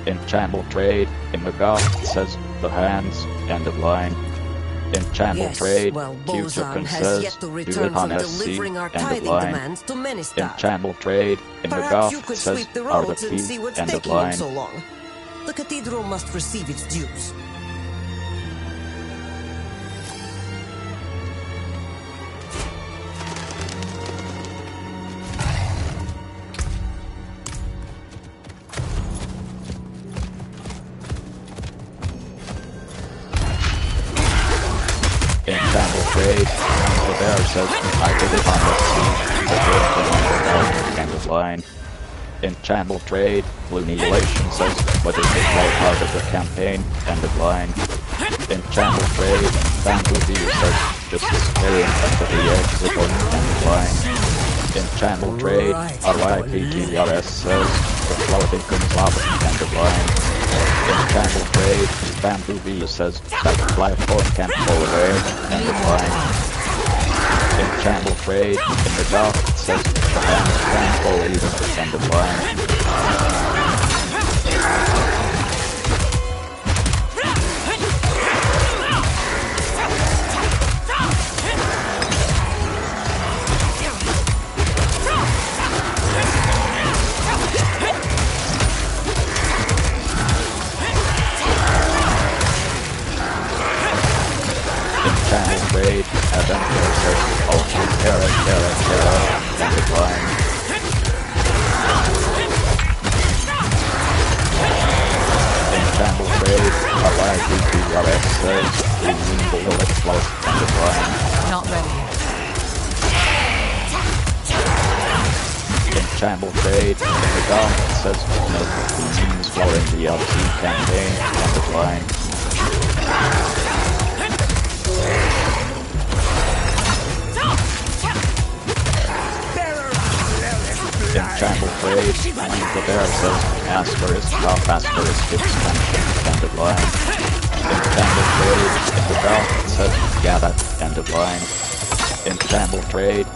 Enchantable trade, Imagoth says, the hands, end of line. Enchantable trade, well, Q-Token Bozan has says, yet to do return it on from SC, delivering our end of tithing line. demands to Menestad. Enchantable trade, Perhaps you Imagoth could says, sweep the are the roads and see key, what's end of taking him line. so long. The cathedral must receive its dues. Enchantable trade, the bear says, I did it on SC, end of line. Enchantable trade, Blue Neolation says, but is it all part of the campaign, end of line. Enchantable trade, Bamboozle says, just disappearing into the exit or end of line. Enchantable trade, RIPTRS says, the floating comes off, end of line. Enchantable trade, Bamboozle says, that platform can't fall away, end of line. Enchantable trade, in the dock says, the hands can't fall either, end of line. Enchantable trade, Adventure says, also Terra, end of line. Enchantable trade, RIPTRS says, we will explode, end of line. Not ready. Enchantable trade, in the dock says, no means for in the LT campaign, end of line. Enchantable trade, the bear says, asterisk, off asterisk, expansion, end of line. Enchantable trade, in the bell says, gather, end of line. Enchantable trade,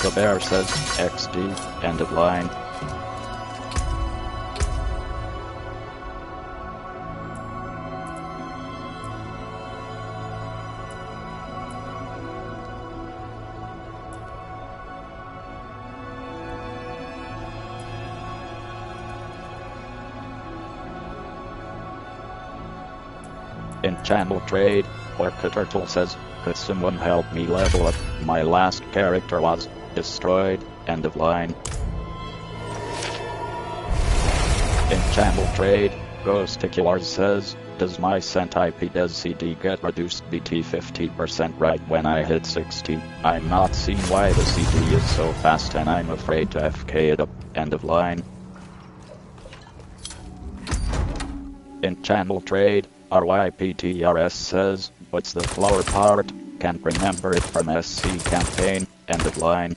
the bear says, XD, end of line. Enchantable trade, Orca Turtle says, could someone help me level up? My last character was destroyed, end of line. Enchantable trade, Ghosticular says, does my Sentai Does CD get reduced BT 50% right when I hit 60? I'm not seeing why the CD is so fast and I'm afraid to FK it up, end of line. Enchantable trade, RYPTRS says, what's the flower part? Can't remember it from SC campaign, end of line.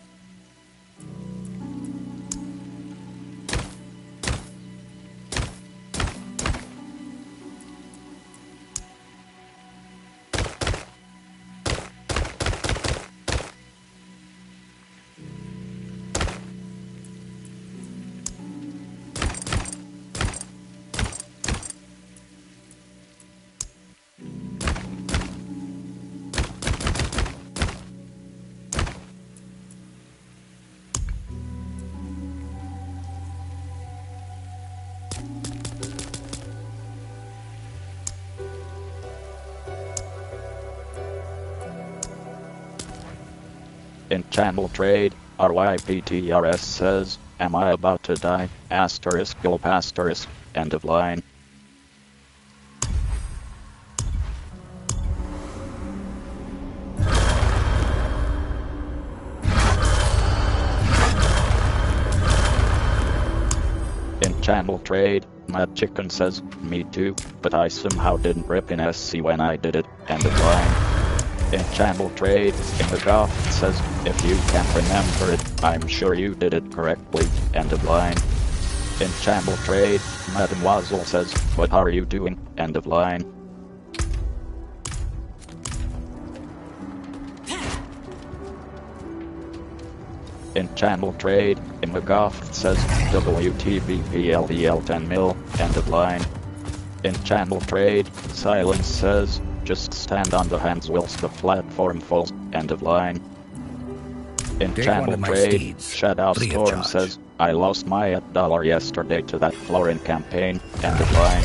Enchantable trade, RYPTRS says, am I about to die? Asterisk, gulp asterisk, end of line. Enchantable trade, Mad Chicken says, me too, but I somehow didn't rip in SC when I did it, end of line. Enchantable trade, Imagoth says, if you can't remember it, I'm sure you did it correctly, end of line. Enchantable trade, Mademoiselle says, what are you doing, end of line. In channel trade, Imagaft says WTVPLDL 10 mil, end of line. In channel trade, Silence says, just stand on the hands whilst the platform falls, end of line. In Take channel one of my trade, steeds, Shadow free of Storm charge. says, I lost my $8 yesterday to that Florin campaign, end of line.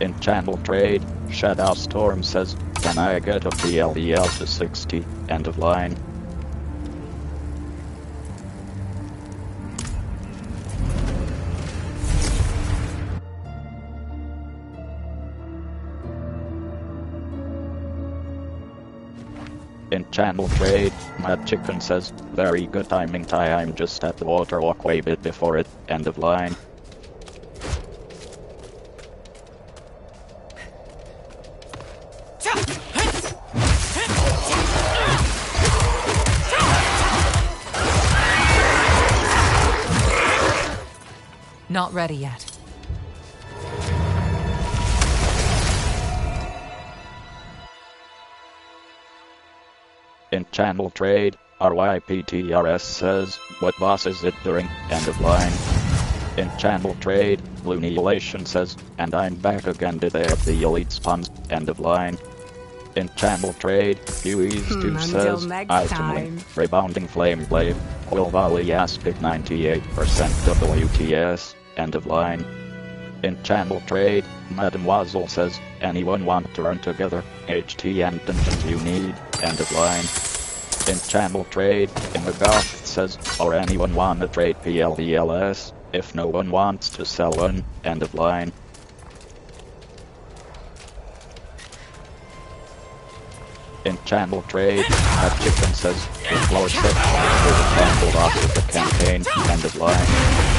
In channel trade, Shadow Storm says, can I get a PLDL to 60, end of line. In channel trade, Mad Chicken says, very good timing Ty, I'm just at the water walkway bit before it, end of line. Not ready yet. In channel trade, RYPTRS says, what boss is it doing, end of line. In channel trade, Blue Neelation says, and I'm back again, did they have the elite spawns, end of line. In channel trade, Huey's2 says, ultimately, Rebounding Flame Blade, Quill Volley Aspic 98% WTS, end of line. In channel trade, Madam Wazzle says, anyone want to run together, HT and dungeons you need, end of line. In channel trade, Imagaft says, or anyone wanna trade PLDLS, if no one wants to sell one, end of line. In channel trade, Mad Chicken says, the floor set for the cancel loss of the campaign, end of line.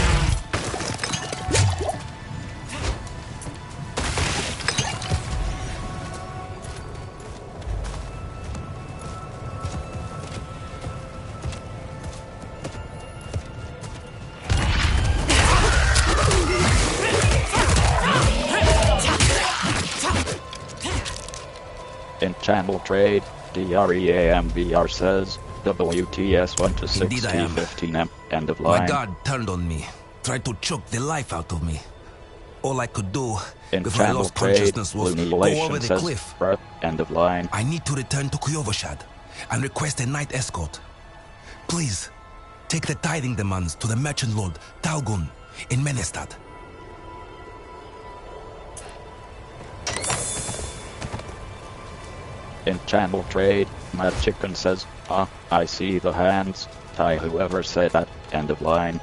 In channel trade, DREAMBR says, WTS 1 to 60 15M, end of line. My guard turned on me, tried to choke the life out of me. All I could do In before I channel lost trade, consciousness was Blue go Neelation over the says, cliff. bruh, end of line. I need to return to Kuyovashad and request a night escort. Please, take the tithing demands to the merchant lord Talgun in Menestad. In channel trade, Mad Chicken says, I see the hands, Ty whoever said that, end of line.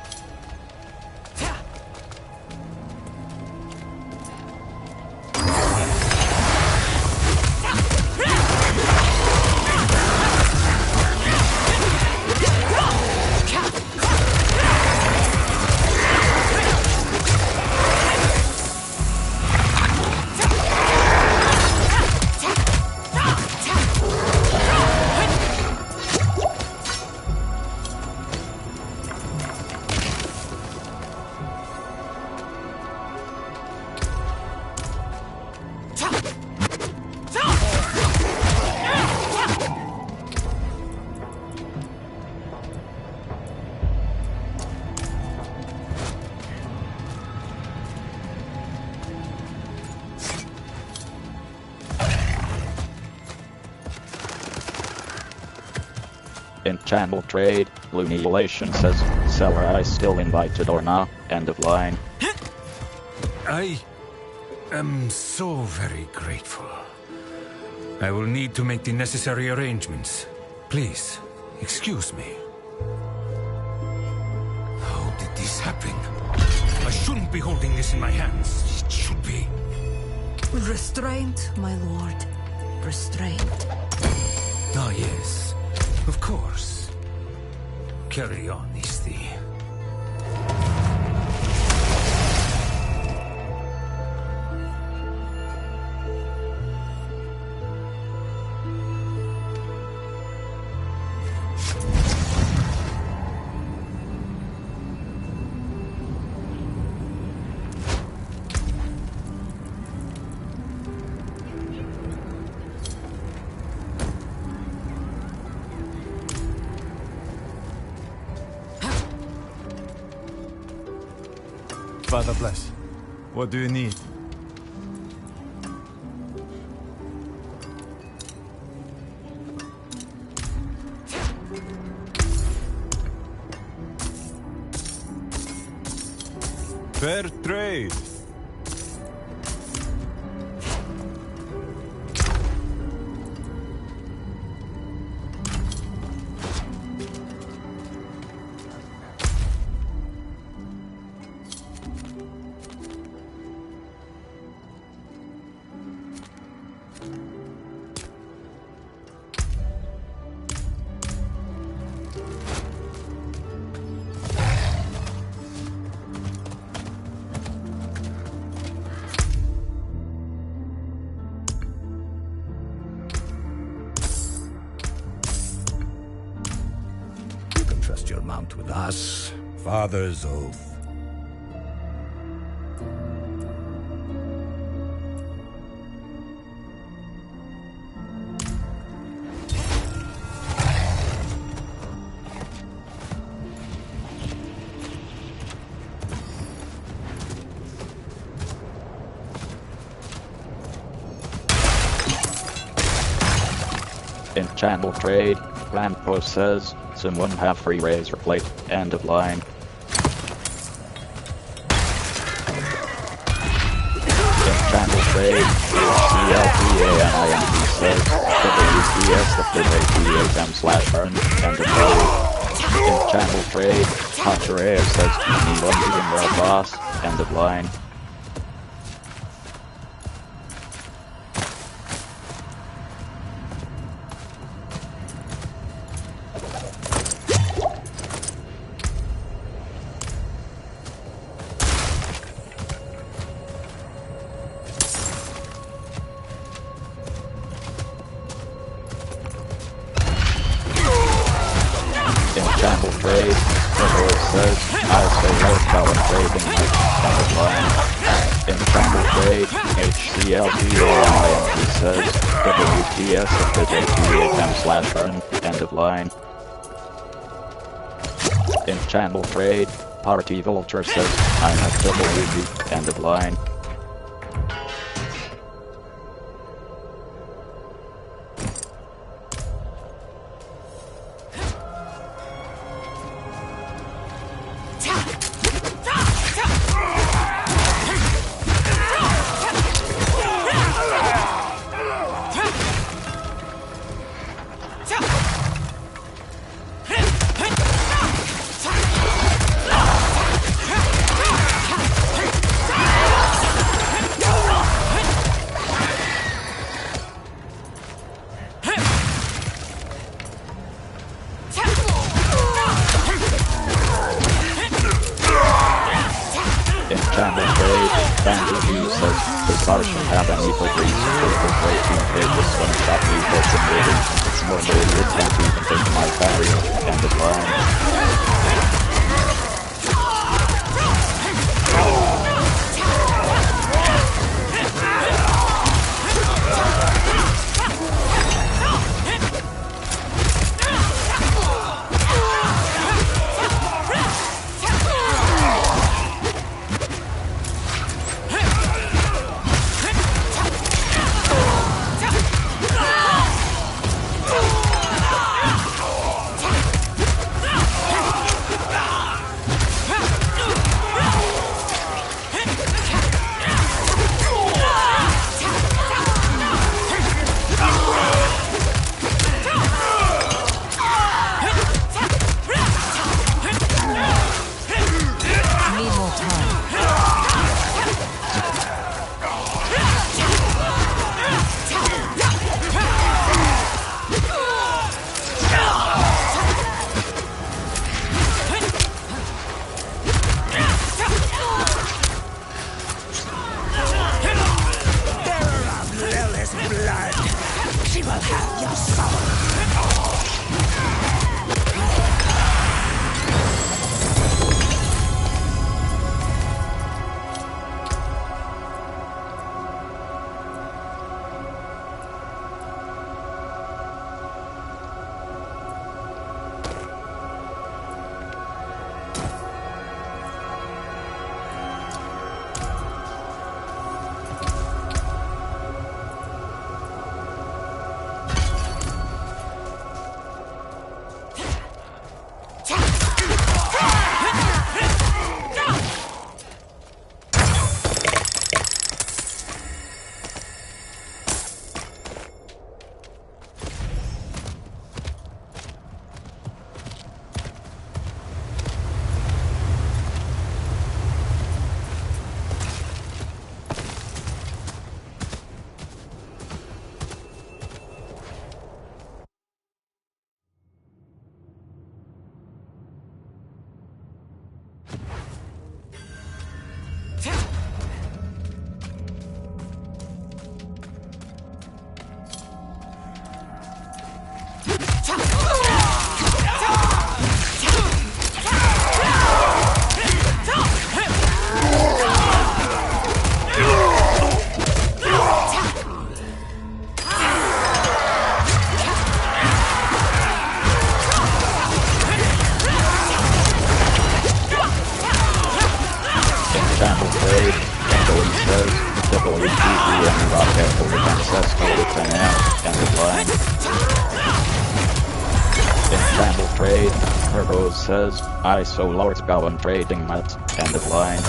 In channel trade, Blue Neelation says, seller I still invited or not, end of line. I am so very grateful. I will need to make the necessary arrangements. Please, excuse me. How did this happen? I shouldn't be holding this in my hands. It should be. Restraint, my lord. Restraint. Ah, yes. Of course. Carry on, Isti. Father bless. What do you need? Fair trade. Trust your mount with us. Father's oath. In channel trade, Lamppost says, someone have free razor plate, end of line. In channel trade, CLPANIMP says, WPS/ATM/burn, end of line. In channel trade, Hacharea says, anyone being world boss, end of line. Channel trade, Nicholas says, I say low power trading like line. In channel trade, HCLPAIMP says, WPS/ATM/burn, end of line. In channel trade, Party Vulture says, I'm at WP, end of line. Channel trade, Banjo View says, the car should have an equal reason for the great team page this one stop me for some moving. It's more moving, it can't even take my barrier, end of line. and rocket over ancestral Lieutenant, end of line. In Channel Trade, Turbos says, I so Lord's Gowan Trading Mat, end of line.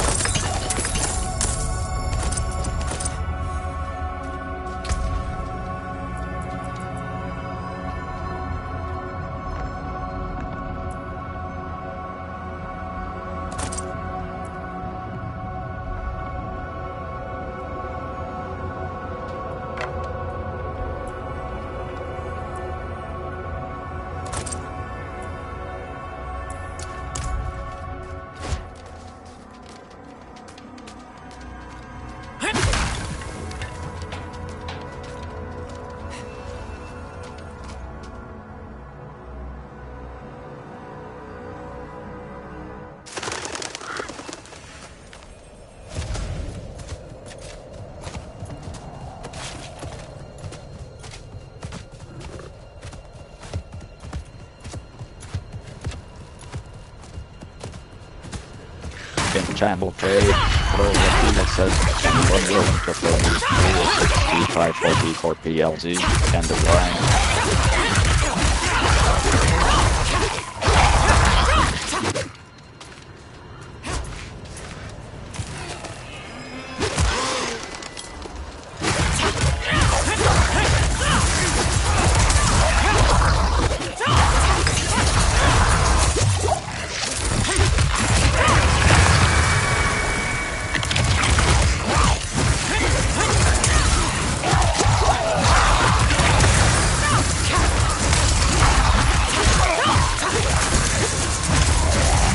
In Channel Trade, Florida says, anyone willing to fill these pools 6540 for PLZ, end of line.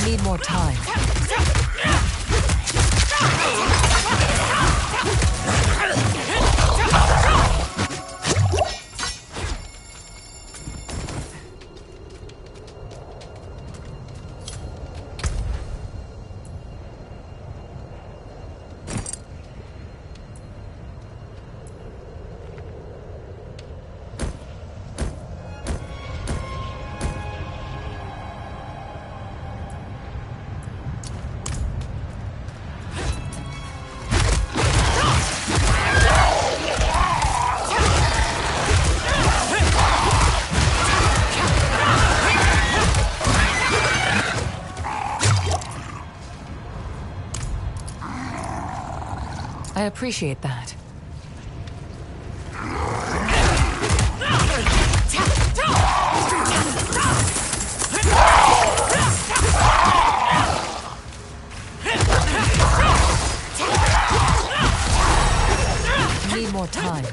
Need more time. I appreciate that. Need more time.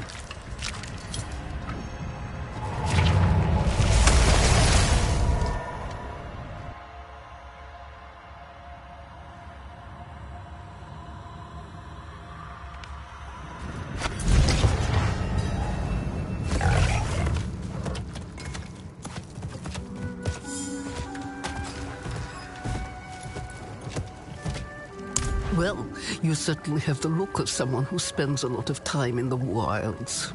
Well, you certainly have the look of someone who spends a lot of time in the wilds.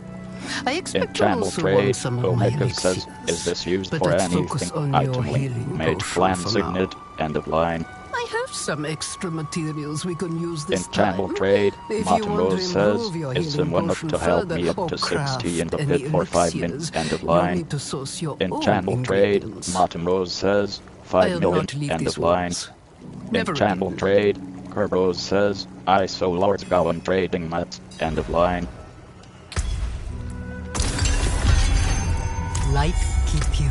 I In expect to Channel also Trade, want some of my Omega says, elixirs. is this used But for let's anything? focus on your Item link, healing mage potion clan for signet, end of line. I have some extra materials we can use this In Channel time. Trade, If Martin you want to Rose says, improve your is healing someone up potion to help further me up or to 60 in the craft pit any for 5 elixirs, minutes, end of you'll line. need to source your In own Channel Trade, ingredients. Martin Rose says, 5 I'll million, not leave end these of line. woods. In Never Channel again. Trade, Kerbos says, I so Lord's Gowan Trading Mat, end of line. Life keep you.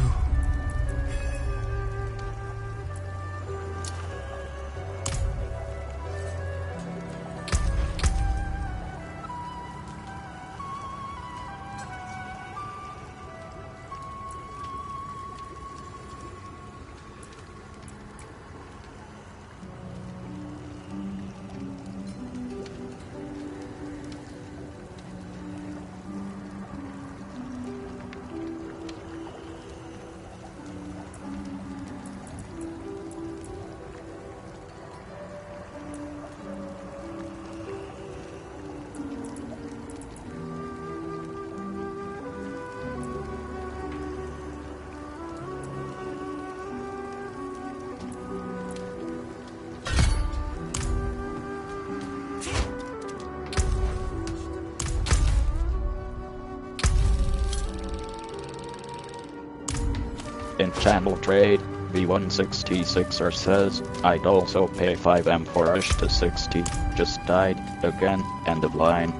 channel trade, V166er says, I'd also pay 5M for Ish to 60, just died, again, end of line.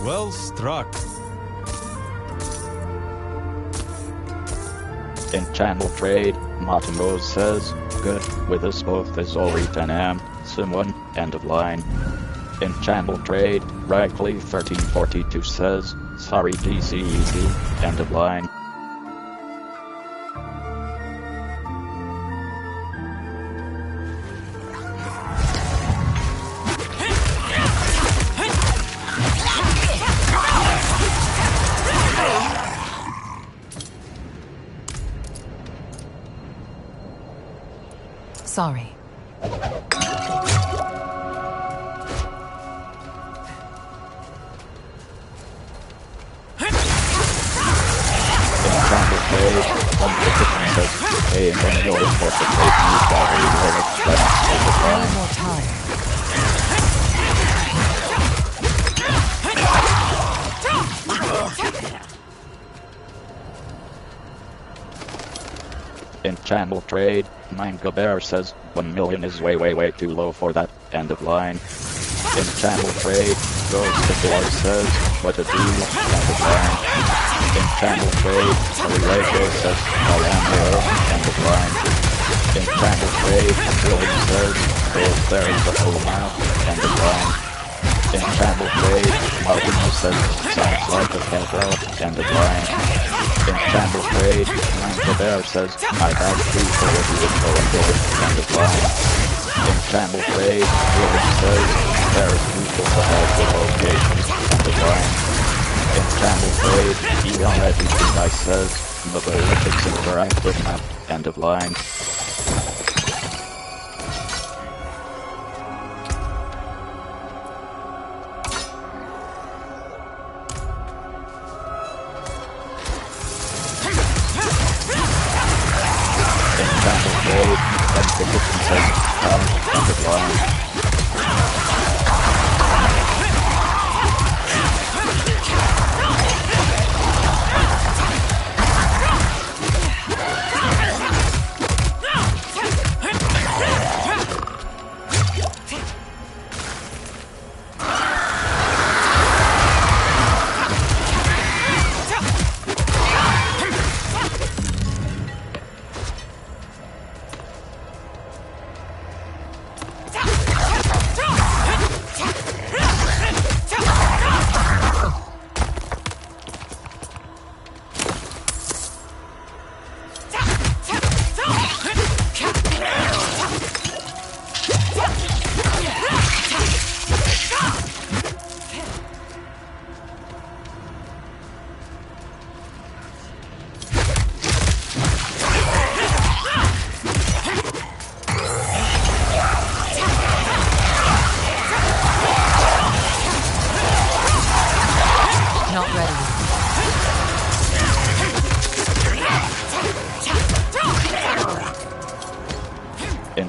Well struck. In channel trade, Matimo says, good, with us both is Ori 10M, Sim1, end of line. In channel trade, Ragly 1342 says, sorry DCED, end of line. Sorry. Need more time. In channel trade, Manga Bear says 1 million is way too low for that, end of line. In channel trade, Ghost of War says, what a deal, end of line. In channel trade, Relego says, I am here, end of line. In channel trade, William says, there is a whole map, end of line. In channel trade, Martin says, sounds like a pedal, end of line. In channel trade, Manga Bear says, I have 2 for a vehicle and gold, end of line. In channel trade, William says, there is people to help with locations, end of line. In channel trade, Eon Everything I says, the Verifix interactive map, end of line.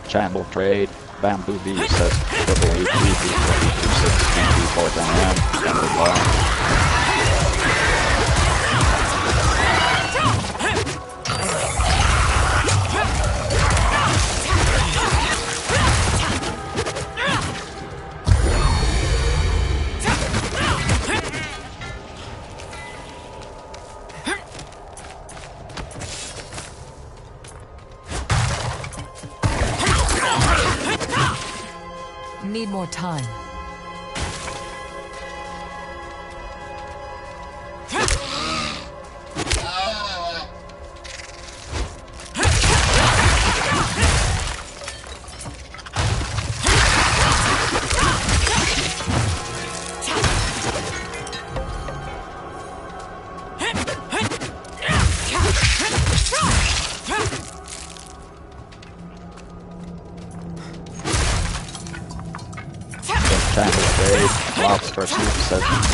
Channel trade, Bamboo V says, AAA TV 2260 410M, end of line. Need more time.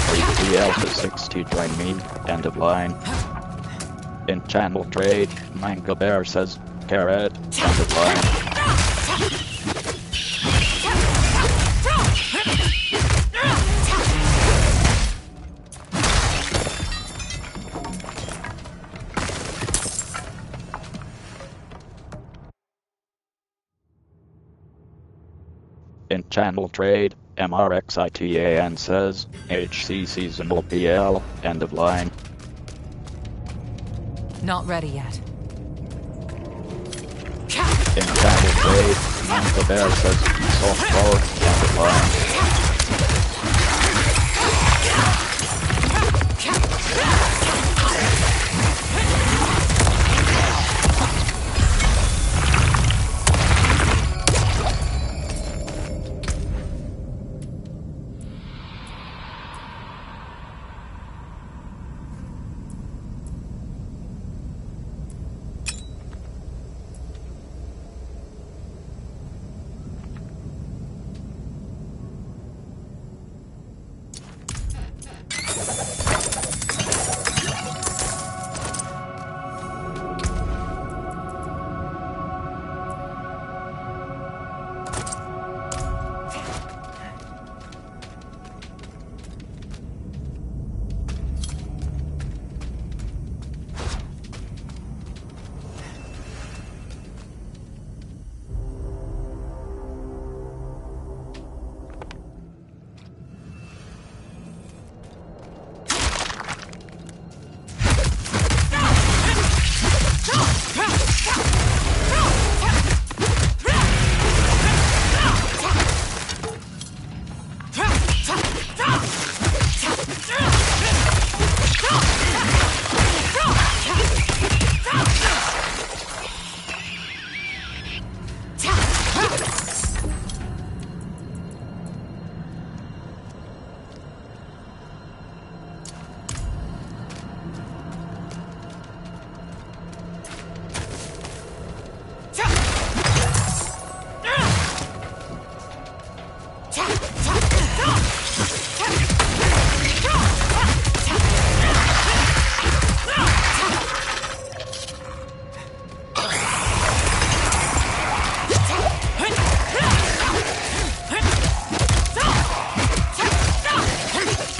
3PL to 60 join me, end of line. In channel trade, Manga Bear says carrot, end of line. In channel trade, MRXITAN says HC seasonal PL, end of line. Not ready yet. In channel trade, Manga Bear says soft power, end of line.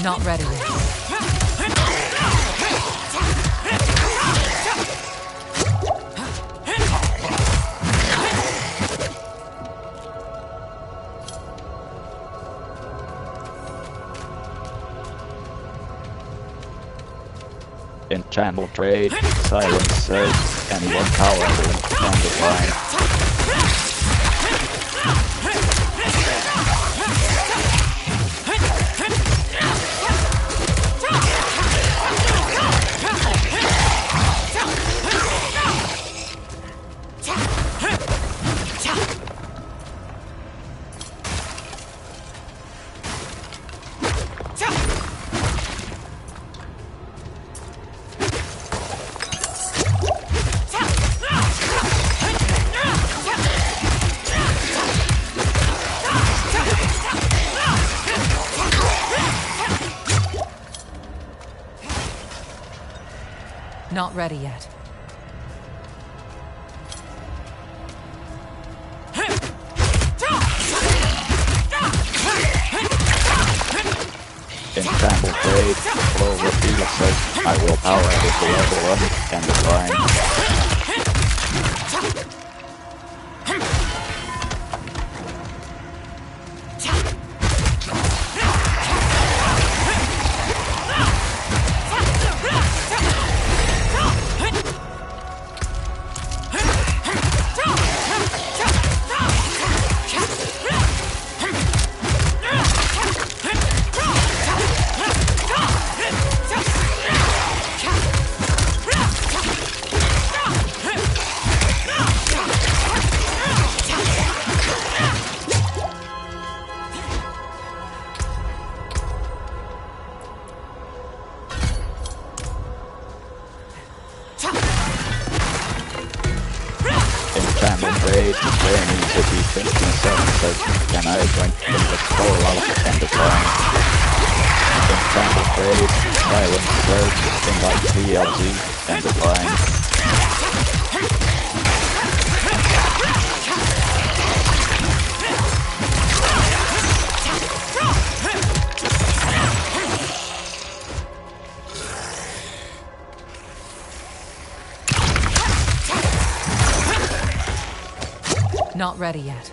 Not ready yet. In channel trade, Silence says anyone powerful, end of line. Not ready yet. In channel trade, Flow Reveal says I will power with the level up, end of line. Channel trade, Granny City 57 says, can I join in the call out, end of line. Enchantment Trade, Silent Surge, Invite PLZ, End of Line. Not ready yet.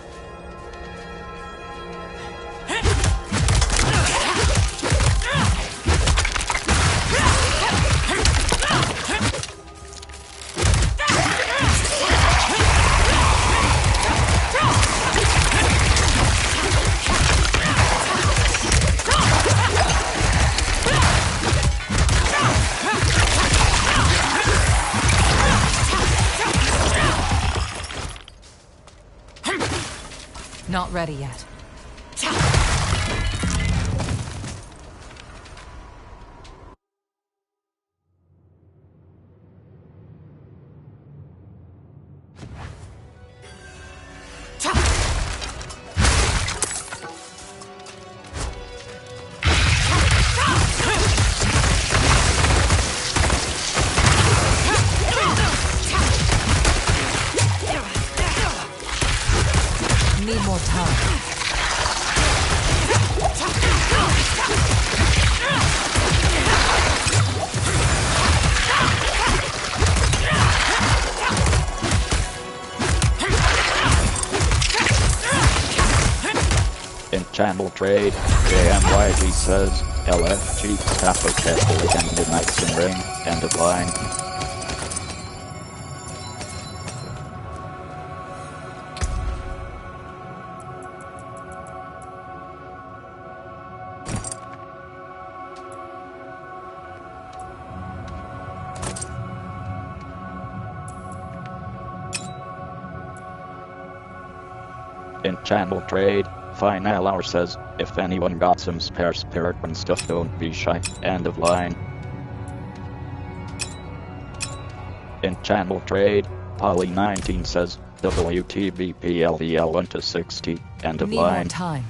Not ready yet. Need more time. Enchantment Trade, JMYG says, LFG, Staff of Catholic and Midnight's in Ring, End of Line. Enchantment Trade, Final Hour says, if anyone got some spare Spiritborn stuff, don't be shy. End of line. Enchantment Trade, Polly19 says, WTBPLVL 1 to 60. End of Need line. more time.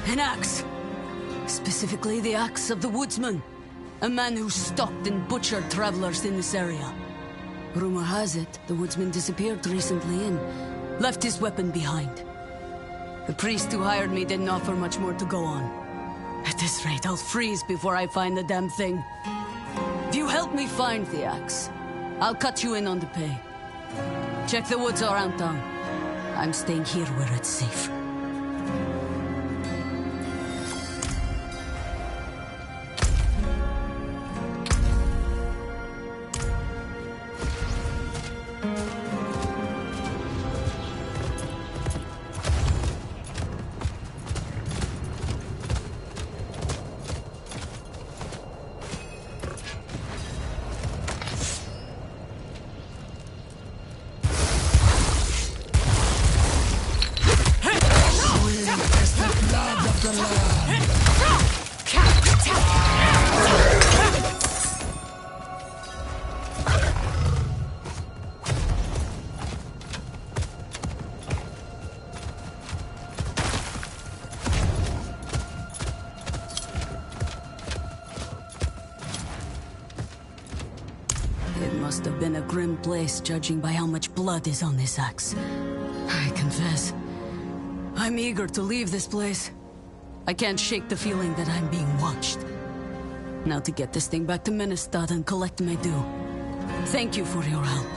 An axe. Specifically the axe of the woodsman. A man who stalked and butchered travelers in this area. Rumor has it, the woodsman disappeared recently and left his weapon behind. The priest who hired me didn't offer much more to go on. At this rate, I'll freeze before I find the damn thing. If you help me find the axe, I'll cut you in on the pay. Check the woods around town. I'm staying here where it's safe. must have been a grim place, judging by how much blood is on this axe. I confess, I'm eager to leave this place. I can't shake the feeling that I'm being watched. Now to get this thing back to Ministad and collect my due. Thank you for your help.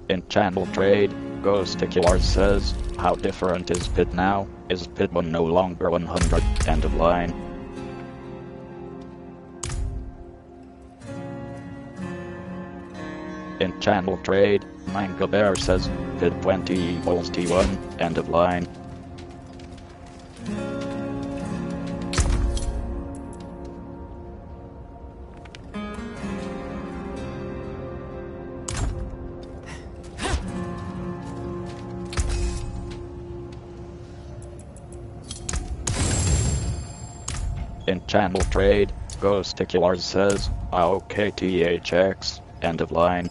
In channel trade, Ghost Killer says, how different is Pit now? Is Pit 1 no longer 100? End of line. In channel trade, Manga Bear says, Pit 20 equals T1, end of line. In channel trade, Ghost Killer says, OKTHX, end of line.